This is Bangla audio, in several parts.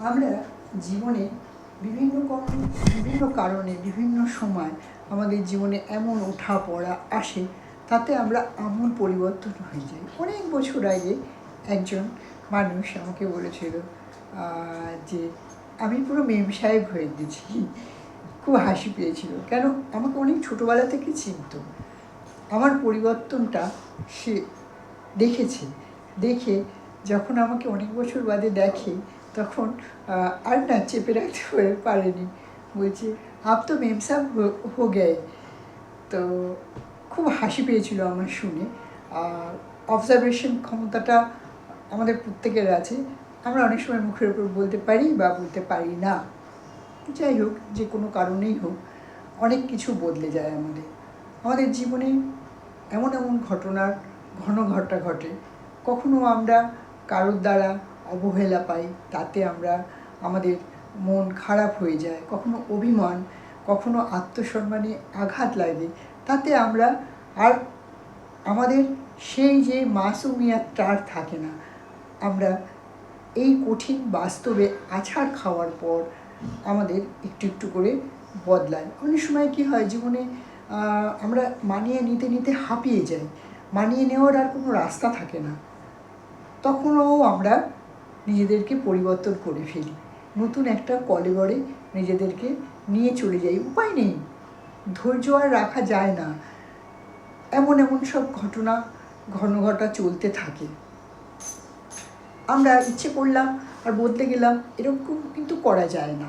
আমরা জীবনে বিভিন্ন কারণে বিভিন্ন সময় আমাদের জীবনে এমন ওঠা পড়া আসে, তাতে আমরা আমূল পরিবর্তন হয়ে যাই। অনেক বছর আগে একজন মানুষ আমাকে বলেছিল যে আমি পুরো মেম সাহেব হয়ে গেছি। খুব হাসি পেয়েছিল, কেন আমাকে অনেক ছোটোবেলা থেকে চিনত। আমার পরিবর্তনটা সে দেখেছে, দেখে যখন আমাকে অনেক বছর বাদে দেখে তখন আর না চেপে রাখতে পারেনি, বলছে আপ তো মেম সাহেব হো গে। তো খুব হাসি পেয়েছিল আমার শুনে। অবজারভেশন ক্ষমতাটা আমাদের প্রত্যেকের আছে, আমরা অনেক সময় মুখের উপর বলতে পারি বা বলতে পারি না। যাই হোক, যে কোনো কারণেই হোক, অনেক কিছু বদলে যায় আমাদের জীবনে। এমন এমন ঘটনার ঘটা ঘটে, কখনো আমরা কারোর দ্বারা অবহেলা পাই, তাতে আমাদের মন খারাপ হয়ে যায়, কখনো অভিমান, কখনো আত্মসম্মানে আঘাত লাগে, তাতে আমরা আর আমাদের সেই যে মাসুমিয়াতটা আর থাকে না। আমরা এই কঠিন বাস্তবে আছাড় খাওয়ার পর আমাদের একটু একটু করে বদলায়। অনেক সময় কী হয়, জীবনে আমরা মানিয়ে নিতে নিতে হাঁপিয়ে যাই, মানিয়ে নেওয়ার আর কোনো রাস্তা থাকে না। তখনও আমরা নিজেদেরকে পরিবর্তন করে ফেলি, নতুন একটা কলেবরে নিজেদেরকে নিয়ে চলে যাই। উপায় নেই, ধৈর্য আর রাখা যায় না, এমন এমন সব ঘটনা ঘটা চলতে থাকে। আমরা ইচ্ছে করলাম আর বদলে গেলাম, এরকম কিন্তু করা যায় না,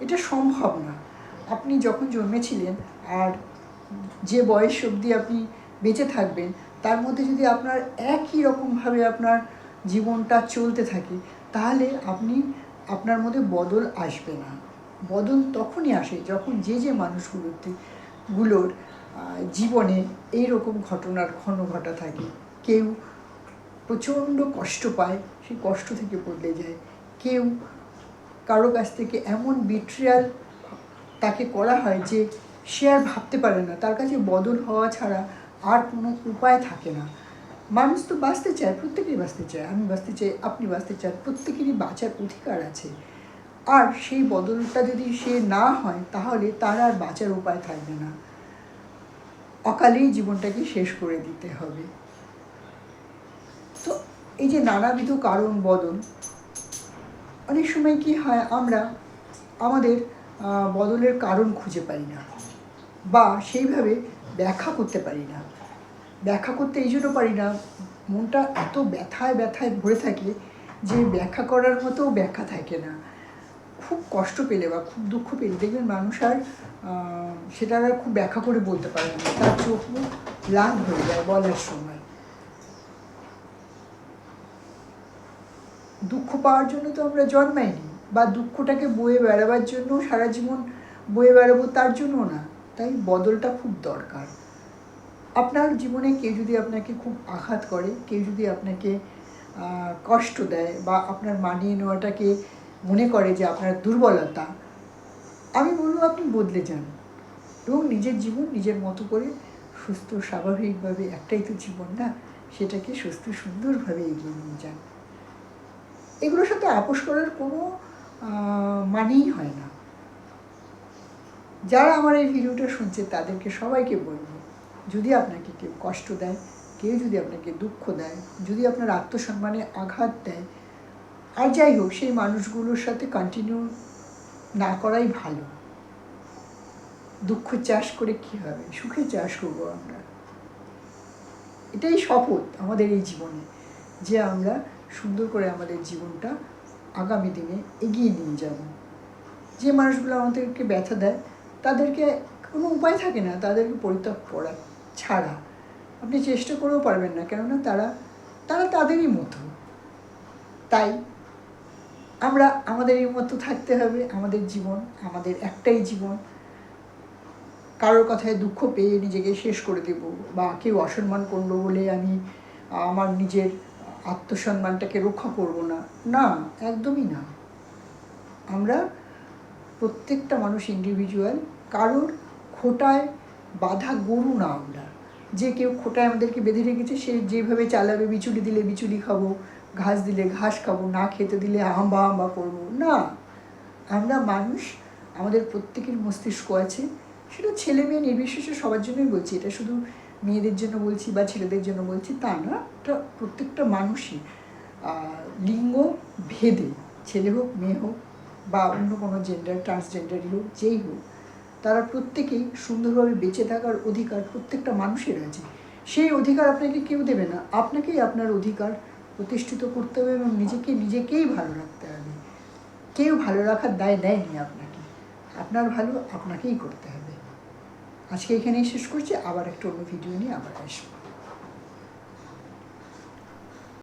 এটা সম্ভব না। আপনি যখন জন্মেছিলেন আর যে বয়স অবধি আপনি বেঁচে থাকবেন, তার মধ্যে যদি আপনার একই রকমভাবে আপনার জীবনটা চলতে থাকে, তাহলে আপনার মধ্যে বদল আসবে না। বদল তখনই আসে যখন যে মানুষগুলোর জীবনে এইরকম ঘটনার ঘটা থাকে। কেউ প্রচণ্ড কষ্ট পায়, সেই কষ্ট থেকে বদলে যায়। কেউ কারো কাছ থেকে এমন বিট্রিয়াল তাকে করা হয় যে সে আর ভাবতে পারে না, তার কাছে বদল হওয়া ছাড়া আর কোনো উপায় থাকে না। মানুষ তো বাঁচতে চায়, প্রত্যেকেই বাঁচতে চায়, আমি বাঁচতে চাই, আপনি বাঁচতে চান, প্রত্যেকেরই বাঁচার অধিকার আছে। আর সেই বদলটা যদি সে না হয়, তাহলে তার আর বাঁচার উপায় থাকবে না, অকালেই জীবনটাকে শেষ করে দিতে হবে। তো এই যে নানাবিধ কারণ বদল, অনেক সময় কি হয়, আমরা আমাদের বদলের কারণ খুঁজে পাই না, বা সেইভাবে ব্যাখ্যা করতে পারি না। ব্যাখ্যা করতে এই জন্য পারি না, মনটা এত ব্যথায় ভরে থাকে যে ব্যাখ্যা করার মতো ব্যাখ্যা থাকে না। খুব কষ্ট পেলে বা খুব দুঃখ পেলে দেখবেন মানুষ আর সেটা আর খুব ব্যাখ্যা করে বলতে পারে না, তার চোখ মুখ লাল হয়ে যায় বলার সময়। দুঃখ পাওয়ার জন্য তো আমরা জন্মাইনি, বা দুঃখটাকে বয়ে বেড়াবার জন্য সারা জীবন বয়ে বেড়াবো তার জন্য না। তাই বদলটা খুব দরকার। আপনার জীবনে কেউ যদি আপনাকে খুব আঘাত করে, কেউ যদি আপনাকে কষ্ট দেয়, বা আপনার মানিয়ে নেওয়াটাকে মনে করে যে আপনার দুর্বলতা, আমি বলবো আপনি বদলে যান এবং নিজের জীবন নিজের মতো করে সুস্থ স্বাভাবিকভাবে, একটাই তো জীবন না, সেটাকে সুস্থ সুন্দরভাবে এগিয়ে নিয়ে যান। এগুলোর সাথে আপোষ করার কোনো মানেই হয় না। যারা আমার এই ভিডিওটা শুনছে তাদেরকে সবাইকে বলবো, যদি আপনাকে কেউ কষ্ট দেয়, কেউ যদি আপনাকে দুঃখ দেয়, যদি আপনার আত্মসম্মানে আঘাত দেয়, আর যাই হোক, সেই মানুষগুলোর সাথে কন্টিনিউ না করাই ভালো। দুঃখ চাষ করে কী হবে, সুখে চাষ করবো আমরা। এটাই শপথ আমাদের এই জীবনে, যে আমরা সুন্দর করে আমাদের জীবনটা আগামী দিনে এগিয়ে নিয়ে যাব। যে মানুষগুলো আমাদেরকে ব্যথা দেয়, তাদেরকে কোনো উপায় থাকে না, তাদেরকে পরিত্যাগ করা ছাড়া। আপনি চেষ্টা করেও পারবেন না, কেননা তারা তাদেরই মতো। তাই আমরা আমাদেরই মতো থাকতে হবে। আমাদের জীবন, আমাদের একটাই জীবন। কারোর কথায় দুঃখ পেয়ে নিজেকে শেষ করে দেব, বা কেউ অসম্মান করলো বলে আমি আমার নিজের আত্মসম্মানটাকে রক্ষা করব না, না, একদমই না। আমরা প্রত্যেকটা মানুষ ইন্ডিভিজুয়াল, কারোর খোঁটায় বাঁধা গরু না আমরা, যে কেউ খোঁটায় আমাদেরকে বেঁধে রেখেছে, সে যেভাবে চালাবে, বিচুলি দিলে বিচুলি খাবো, ঘাস দিলে ঘাস খাবো, না খেতে দিলে হাম্বা হাম্বা করবো না। আমরা মানুষ, আমাদের প্রত্যেকের মস্তিষ্ক আছে, সেটা ছেলে মেয়ে নির্বিশেষে সবার জন্যই বলছি, এটা শুধু মেয়েদের জন্য বলছি বা ছেলেদের জন্য বলছি তা না, এটা প্রত্যেকটা মানুষই লিঙ্গ ভেদে, ছেলে হোক মেয়ে হোক বা অন্য কোনো জেন্ডার, ট্রান্সজেন্ডারই হোক, যেই হোক, তারা প্রত্যেকেই সুন্দরভাবে বেঁচে থাকার অধিকার প্রত্যেকটা মানুষের আছে। সেই অধিকার আপনাকে কেউ দেবে না, আপনাকেই আপনার অধিকার প্রতিষ্ঠিত করতে হবে এবং নিজেকেই ভালো রাখতে হবে। কেউ ভালো রাখার দায় দেয়নি আপনাকে, আপনার ভালো আপনাকেই করতে হবে। আজকে এখানেই শেষ করছি, আবার একটা অন্য ভিডিও নিয়ে আবার আসবো।